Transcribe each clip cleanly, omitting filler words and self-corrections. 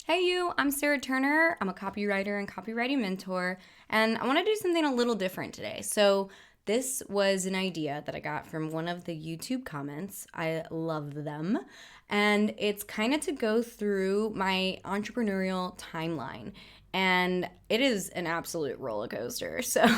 Hey you, I'm Sarah Turner. I'm a copywriter and copywriting mentor, and I want to do something a little different today. So, this was an idea that I got from one of the YouTube comments. I love them. And it's kind of to go through my entrepreneurial timeline. And it is an absolute roller coaster. So,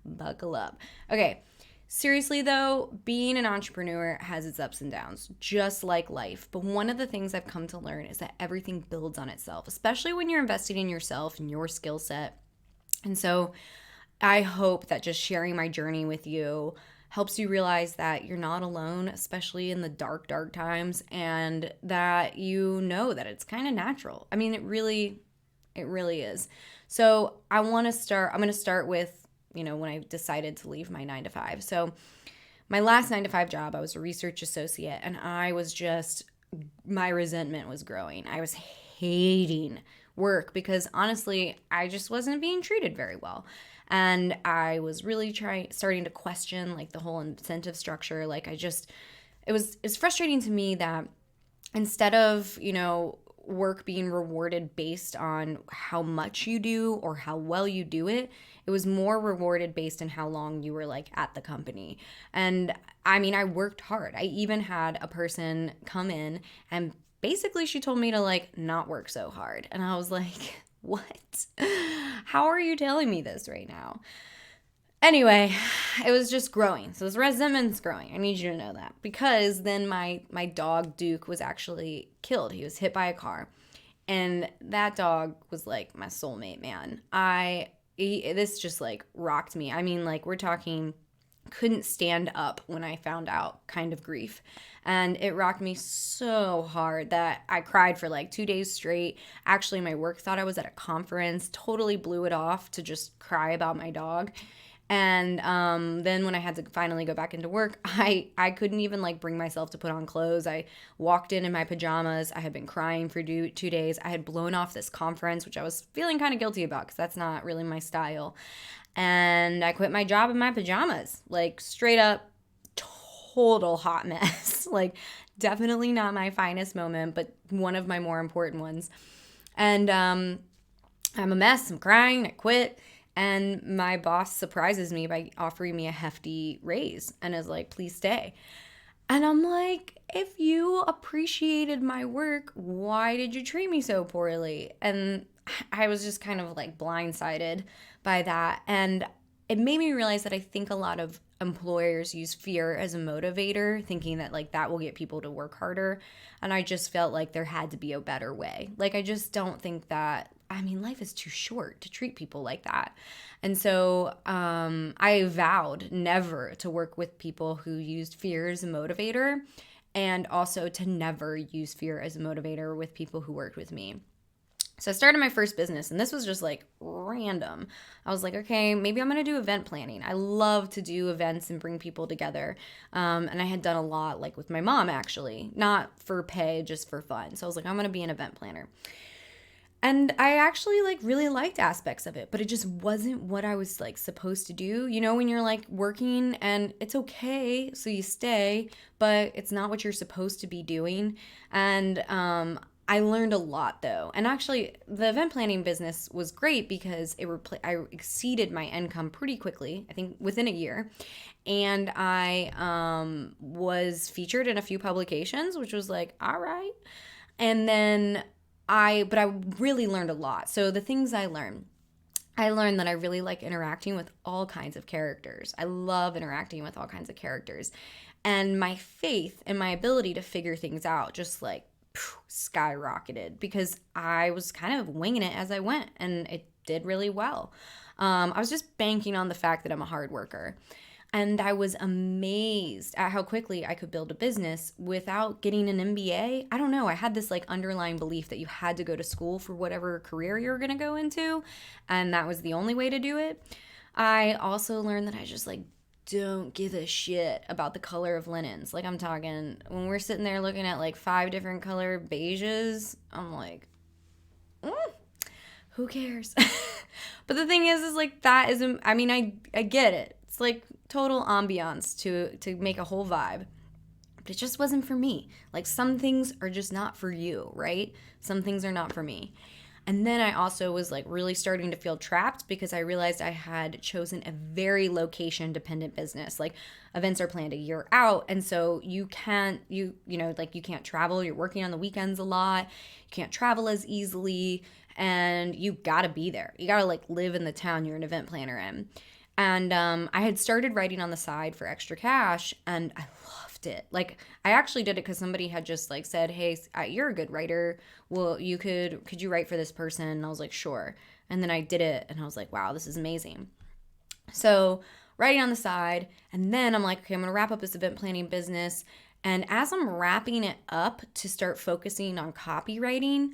buckle up. Okay, seriously, though, being an entrepreneur has its ups and downs, just like life. But one of the things I've come to learn is that everything builds on itself, especially when you're investing in yourself and your skill set. And so I hope that just sharing my journey with you helps you realize that you're not alone, especially in the dark, dark times, and that you know that it's kind of natural. I mean, it really is. So I'm going to start with when I decided to leave my 9 to 5. So my last 9 to 5 job, I was a research associate, and my resentment was growing. I was hating work because honestly, I just wasn't being treated very well. And I was really starting to question like the whole incentive structure. It's frustrating to me that instead of, work being rewarded based on how much you do or how well you do it, it was more rewarded based on how long you were like at the company. And I mean, I worked hard. I even had a person come in and basically she told me to like not work so hard. And I was like, what? How are you telling me this right now? Anyway, it was just growing. So this resentment's growing. I need you to know that. Because then my dog Duke was actually killed. He was hit by a car. And that dog was like my soulmate, man. This just like rocked me. I mean, like we're talking couldn't stand up when I found out kind of grief. And it rocked me so hard that I cried for like 2 days straight. Actually, my work thought I was at a conference, totally blew it off to just cry about my dog. And then when I had to finally go back into work, I couldn't even like bring myself to put on clothes. I walked in my pajamas. I had been crying for 2 days. I had blown off this conference, which I was feeling kind of guilty about because that's not really my style. And I quit my job in my pajamas, like straight up total hot mess. Like definitely not my finest moment, but one of my more important ones. And I'm a mess. I'm crying. I quit. And my boss surprises me by offering me a hefty raise and is like, please stay. And I'm like, if you appreciated my work, why did you treat me so poorly? And I was just kind of like blindsided by that. And it made me realize that I think a lot of employers use fear as a motivator, thinking that like that will get people to work harder. And I just felt like there had to be a better way. Like, I just don't think that, I mean, life is too short to treat people like that. And so I vowed never to work with people who used fear as a motivator, and also to never use fear as a motivator with people who worked with me. So I started my first business, and this was just like random. I was like, okay, maybe I'm going to do event planning. I love to do events and bring people together. And I had done a lot like with my mom, actually, not for pay, just for fun. So I was like, I'm going to be an event planner. And I actually like really liked aspects of it, but it just wasn't what I was like supposed to do. You know, when you're like working and it's okay, so you stay, but it's not what you're supposed to be doing. And I learned a lot though. And actually, the event planning business was great because I exceeded my income pretty quickly, I think within a year. And I was featured in a few publications, which was like, all right. And then but I really learned a lot. So the things I learned that I really like interacting with all kinds of characters. I love interacting with all kinds of characters. And my faith and my ability to figure things out just like skyrocketed because I was kind of winging it as I went, and it did really well. I was just banking on the fact that I'm a hard worker. And I was amazed at how quickly I could build a business without getting an MBA. I don't know. I had this like underlying belief that you had to go to school for whatever career you're going to go into, and that was the only way to do it. I also learned that I just like don't give a shit about the color of linens. Like, I'm talking when we're sitting there looking at like 5 different color beiges, I'm like, who cares? But the thing is like that is, I mean, I get it. It's like total ambiance to make a whole vibe. but it just wasn't for me. Like some things are just not for you, right? Some things are not for me. And then I also was like really starting to feel trapped because I realized I had chosen a very location dependent business. Like events are planned a year out. And so you can't, like you can't travel. You're working on the weekends a lot. You can't travel as easily. And you gotta be there. You gotta like live in the town you're an event planner in. And I had started writing on the side for extra cash, and I loved it. Like I actually did it because somebody had just like said, "Hey, you're a good writer. Well, could you write for this person?" And I was like, "Sure." And then I did it, and I was like, "Wow, this is amazing." So writing on the side, and then I'm like, "Okay, I'm gonna wrap up this event planning business." And as I'm wrapping it up to start focusing on copywriting,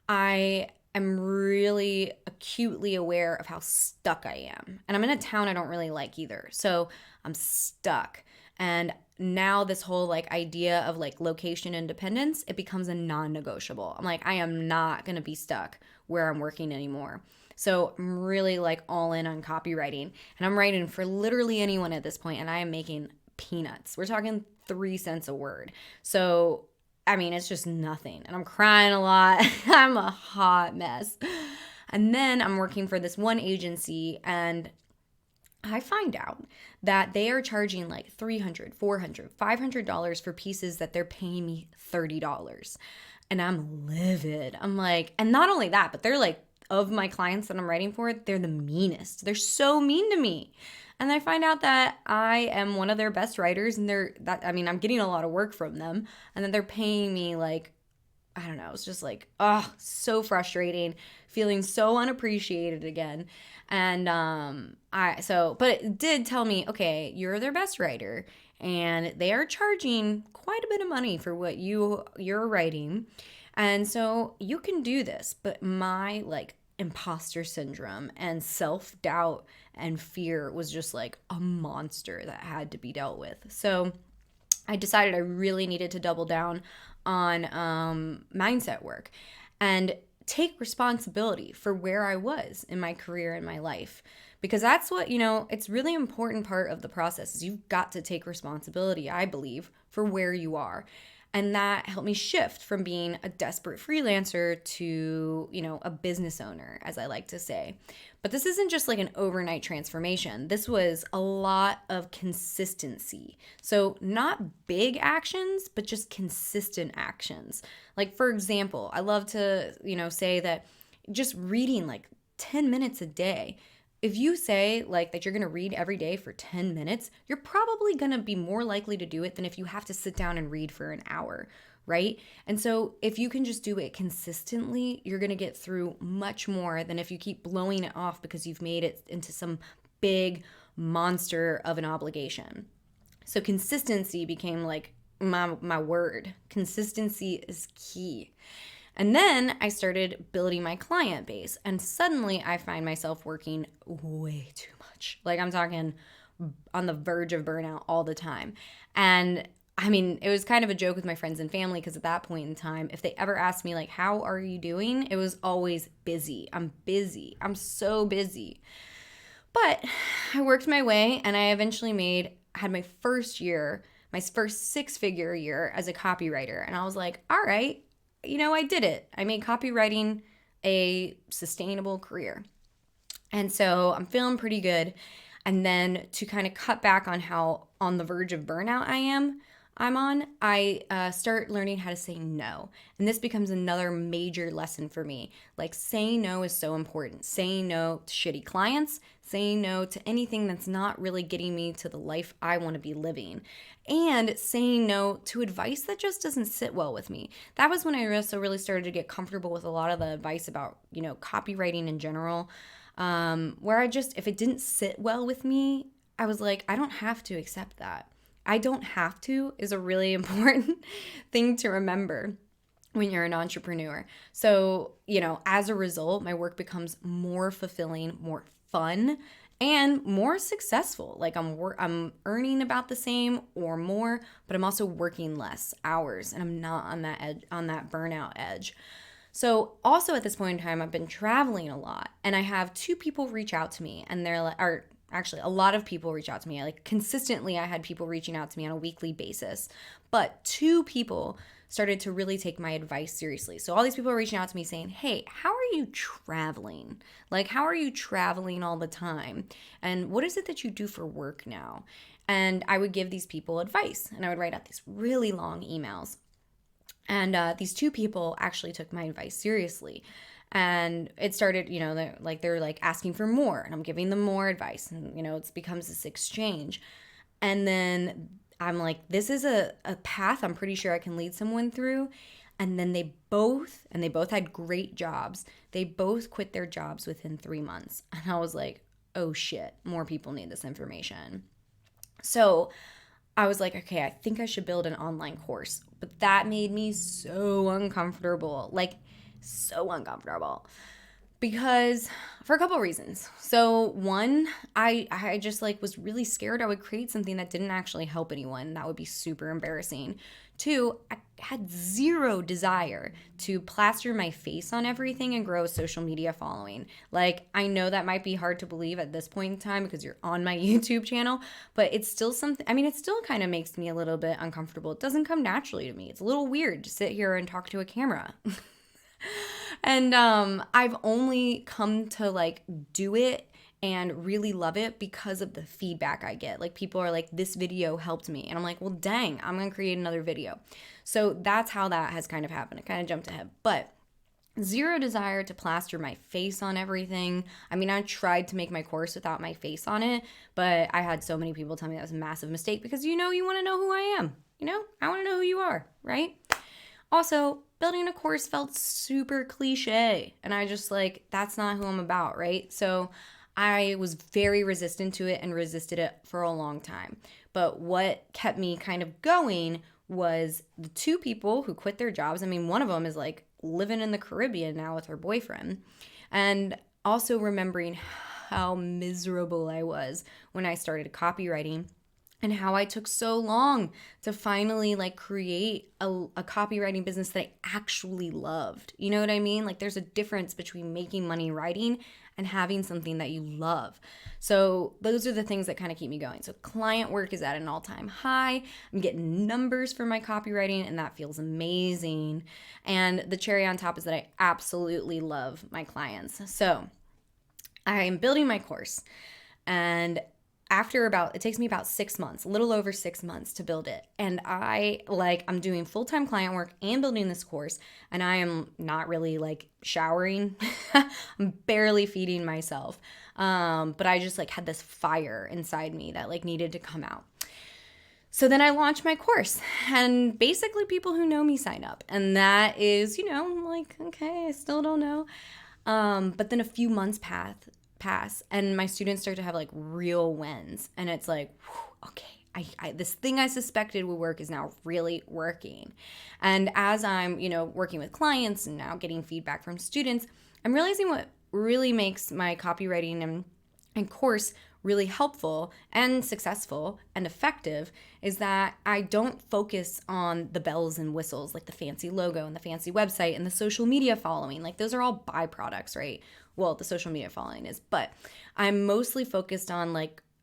I am really acutely aware of how stuck I am. And I'm in a town I don't really like either. So I'm stuck. And now this whole like idea of like location independence, it becomes a non-negotiable. I'm like, I am not going to be stuck where I'm working anymore. So I'm really like all in on copywriting, and I'm writing for literally anyone at this point, and I am making peanuts. We're talking 3 cents a word. So I mean, it's just nothing. And I'm crying a lot. I'm a hot mess. And then I'm working for this one agency, and I find out that they are charging like $300, $400, $500 for pieces that they're paying me $30. And I'm livid. I'm like, and not only that, but they're like, of my clients that I'm writing for, they're the meanest. They're so mean to me. And I find out that I am one of their best writers, and I'm getting a lot of work from them, and then they're paying me like, I don't know, it's just like, oh, so frustrating, feeling so unappreciated again. And but it did tell me, okay, you're their best writer, and they are charging quite a bit of money for what you're writing. And so you can do this, but my like imposter syndrome and self-doubt and fear was just like a monster that had to be dealt with. So I decided I really needed to double down on mindset work and take responsibility for where I was in my career and my life. Because that's what, it's really important part of the process is you've got to take responsibility, I believe, for where you are. And that helped me shift from being a desperate freelancer to, a business owner, as I like to say. But this isn't just like an overnight transformation. This was a lot of consistency. So not big actions, but just consistent actions. Like, for example, I love to, say that just reading like 10 minutes a day. If you say like that you're going to read every day for 10 minutes, you're probably going to be more likely to do it than if you have to sit down and read for an hour, right? And so if you can just do it consistently, you're going to get through much more than if you keep blowing it off because you've made it into some big monster of an obligation. So consistency became like my word. Consistency is key. And then I started building my client base, and suddenly I find myself working way too much. Like I'm talking on the verge of burnout all the time. And I mean, it was kind of a joke with my friends and family because at that point in time, if they ever asked me like, how are you doing? It was always busy. I'm busy. I'm so busy. But I worked my way, and I eventually had my first 6-figure year as a copywriter. And I was like, all right, I did it. I made copywriting a sustainable career. And so I'm feeling pretty good. And then to kind of cut back on how on the verge of burnout I start learning how to say no. And this becomes another major lesson for me. Like saying no is so important. Saying no to shitty clients, saying no to anything that's not really getting me to the life I want to be living, and saying no to advice that just doesn't sit well with me. That was when I also really started to get comfortable with a lot of the advice about, copywriting in general, where if it didn't sit well with me, I was like, I don't have to accept that. I don't have to is a really important thing to remember when you're an entrepreneur. So, as a result, my work becomes more fulfilling, more fun, and more successful. Like I'm earning about the same or more, but I'm also working less hours, and I'm not on that burnout edge. So also at this point in time, I've been traveling a lot, and I have 2 people reach out to me, and they're like, actually a lot of people reach out to me. Like consistently, I had people reaching out to me on a weekly basis. But 2 people started to really take my advice seriously. So all these people are reaching out to me saying, hey, how are you traveling? Like, how are you traveling all the time? And what is it that you do for work now? And I would give these people advice, and I would write out these really long emails. And these 2 people actually took my advice seriously. And it started, they're like asking for more, and I'm giving them more advice. And, it becomes this exchange. And then I'm like, this is a path I'm pretty sure I can lead someone through. And then they both had great jobs. They both quit their jobs within 3 months. And I was like, oh shit, more people need this information. So I was like, okay, I think I should build an online course. But that made me so uncomfortable, because for a couple of reasons. So one, I just was really scared I would create something that didn't actually help anyone. That would be super embarrassing. 2, I had zero desire to plaster my face on everything and grow a social media following. I know that might be hard to believe at this point in time because you're on my YouTube channel, but it's still something, it still kind of makes me a little bit uncomfortable. It doesn't come naturally to me. It's a little weird to sit here and talk to a camera. And I've only come to do it and really love it because of the feedback I get. People are like, this video helped me. And I'm like, well, dang, I'm going to create another video. So that's how that has kind of happened. It kind of jumped ahead. But zero desire to plaster my face on everything. I tried to make my course without my face on it, but I had so many people tell me that was a massive mistake because, you want to know who I am. I want to know who you are, right? Also, building a course felt super cliche, and I just that's not who I'm about, right? So I was very resistant to it and resisted it for a long time. But what kept me kind of going was the 2 people who quit their jobs. One of them is living in the Caribbean now with her boyfriend. And also remembering how miserable I was when I started copywriting and how I took so long to finally create a copywriting business that I actually loved. You know what I mean? There's a difference between making money writing and having something that you love. So those are the things that kind of keep me going. So client work is at an all-time high. I'm getting numbers for my copywriting, and that feels amazing. And the cherry on top is that I absolutely love my clients. So I'm building my course, and it takes me about 6 months, a little over 6 months to build it. And I'm doing full-time client work and building this course, and I am not really showering. I'm barely feeding myself. But I just had this fire inside me that needed to come out. So then I launched my course, and basically people who know me sign up. And that is, okay, I still don't know. But then a few months pass and my students start to have real wins, and it's okay, this thing I suspected would work is now really working. And as I'm working with clients and now getting feedback from students, I'm realizing what really makes my copywriting and course really helpful and successful and effective is that I don't focus on the bells and whistles, the fancy logo and the fancy website and the social media following. Those are all byproducts, right? Well, the social media following is, but I'm mostly focused on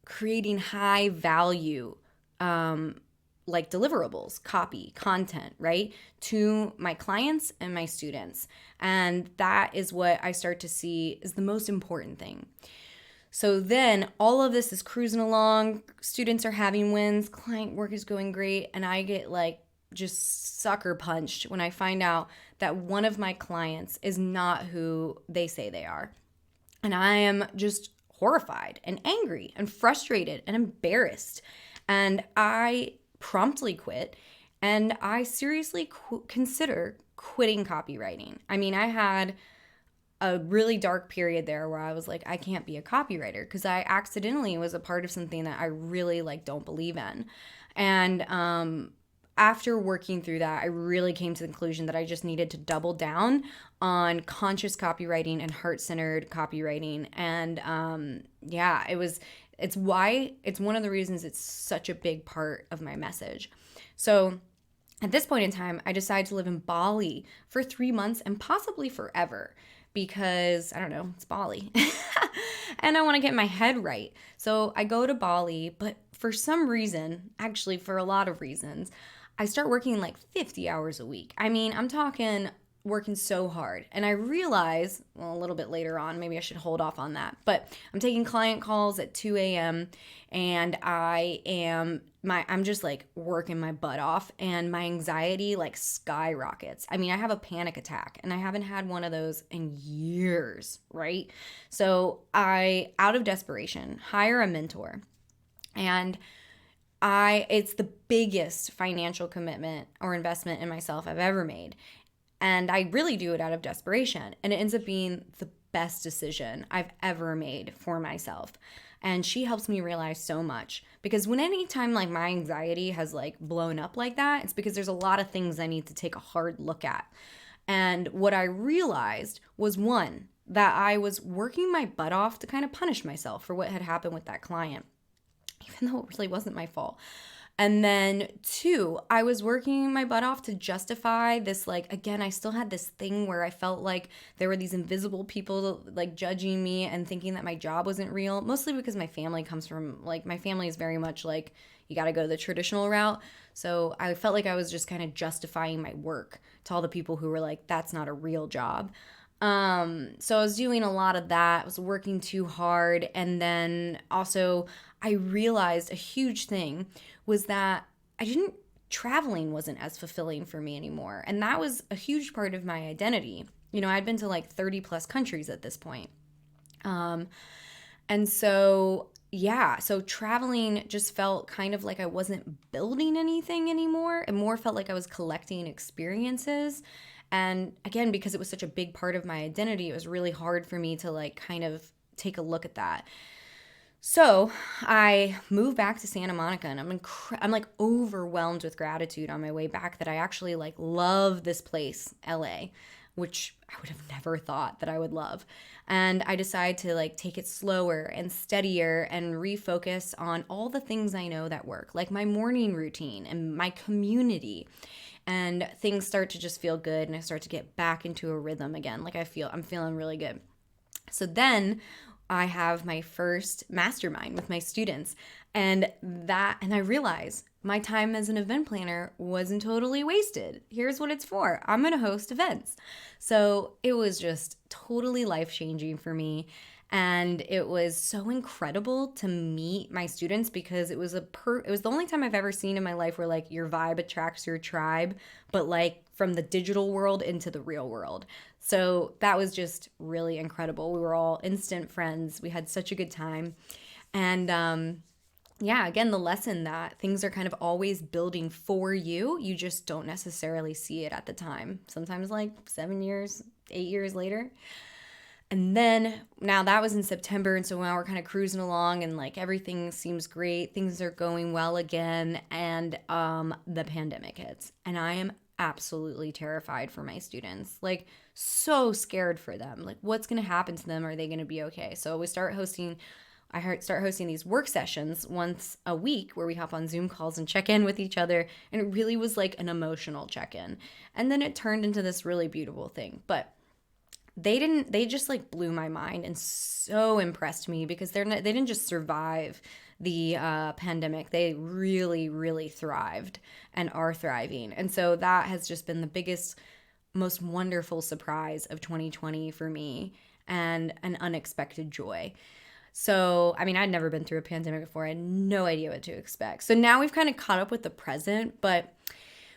creating high value, deliverables, copy, content, right? To my clients and my students. And that is what I start to see is the most important thing. So then all of this is cruising along, students are having wins, client work is going great, and I get just sucker punched when I find out that one of my clients is not who they say they are. And I am just horrified and angry and frustrated and embarrassed. And I promptly quit, and I seriously consider quitting copywriting. I had a really dark period there where I was I can't be a copywriter because I accidentally was a part of something that I really don't believe in. And after working through that, I really came to the conclusion that I just needed to double down on conscious copywriting and heart-centered copywriting. And it's one of the reasons it's such a big part of my message. So At this point in time, I decided to live in Bali for 3 months and possibly forever because I don't know, it's Bali. And I want to get my head right. So I go to Bali, but for some reason, actually, for a lot of reasons, I start working like 50 hours a week. I mean, I'm talking working so hard. And I realize, well, a little bit later on, maybe I should hold off on that, but I'm taking client calls at 2 a.m. and I'm just like working my butt off and my anxiety like skyrockets. I mean, I have a panic attack and I haven't had one of those in years, right? So I, out of desperation, hire a mentor and it's the biggest financial commitment or investment in myself I've ever made. And I really do it out of desperation. And it ends up being the best decision I've ever made for myself. And she helps me realize so much because when anytime like my anxiety has like blown up like that, it's because there's a lot of things I need to take a hard look at. And what I realized was one, that I was working my butt off to kind of punish myself for what had happened with that client, even though it really wasn't my fault. And then two, I was working my butt off to justify this, like, again, I still had this thing where I felt like there were these invisible people like judging me and thinking that my job wasn't real, mostly because my family comes from, like, my family is very much like, you got to go the traditional route. So I felt like I was just kind of justifying my work to all the people who were like, that's not a real job. So I was doing a lot of that. I was working too hard. And then also I realized a huge thing was that traveling wasn't as fulfilling for me anymore. And that was a huge part of my identity. You know, I'd been to like 30 plus countries at this point. And so, yeah, so traveling just felt kind of like I wasn't building anything anymore. It more felt like I was collecting experiences. And again, because it was such a big part of my identity, it was really hard for me to like kind of take a look at that. So I moved back to Santa Monica and I'm like overwhelmed with gratitude on my way back that I actually like love this place, LA, which I would have never thought that I would love. And I decided to like take it slower and steadier and refocus on all the things I know that work, like my morning routine and my community. And things start to just feel good and I start to get back into a rhythm again. Like I'm feeling really good. So then I have my first mastermind with my students and I realize my time as an event planner wasn't totally wasted. Here's what it's for. I'm going to host events. So it was just totally life-changing for me. And it was so incredible to meet my students because it was the only time I've ever seen in my life where like your vibe attracts your tribe, but like from the digital world into the real world. So that was just really incredible. We were all instant friends. We had such a good time. And yeah, again, the lesson that things are kind of always building for you. You just don't necessarily see it at the time. Sometimes like 7 years, 8 years later. And then now that was in September. And so now we're kind of cruising along and like everything seems great. Things are going well again. And the pandemic hits. And I am absolutely terrified for my students. Like so scared for them. Like what's going to happen to them? Are they going to be okay? So I start hosting these work sessions once a week where we hop on Zoom calls and check in with each other. And it really was like an emotional check-in. And then it turned into this really beautiful thing. But they just like blew my mind and so impressed me because they didn't just survive the pandemic. They really, really thrived and are thriving. And so that has just been the biggest, most wonderful surprise of 2020 for me and an unexpected joy. So, I mean, I'd never been through a pandemic before. I had no idea what to expect. So now we've kind of caught up with the present, but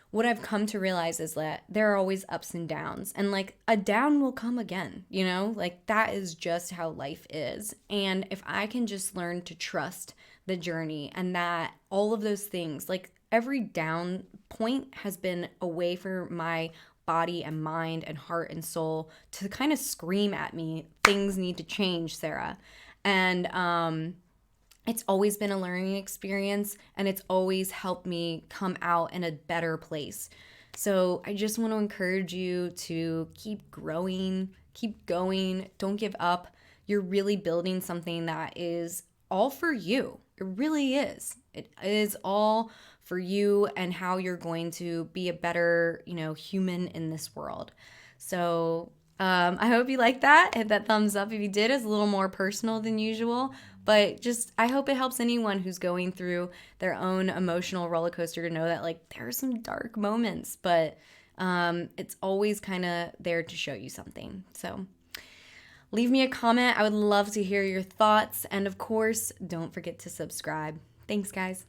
what I've come to realize is that there are always ups and downs, and like a down will come again, you know, like that is just how life is. And if I can just learn to trust the journey and that all of those things, like every down point has been a way for my body and mind and heart and soul to kind of scream at me, things need to change, Sarah. And it's always been a learning experience and it's always helped me come out in a better place. So I just want to encourage you to keep growing, keep going, don't give up. You're really building something that is all for you. It really is. It is all for you and how you're going to be a better, human in this world. So I hope you like that. Hit that thumbs up if you did. It's a little more personal than usual, but just I hope it helps anyone who's going through their own emotional roller coaster to know that like there are some dark moments, but it's always kind of there to show you something. So leave me a comment. I would love to hear your thoughts. And of course, don't forget to subscribe. Thanks, guys.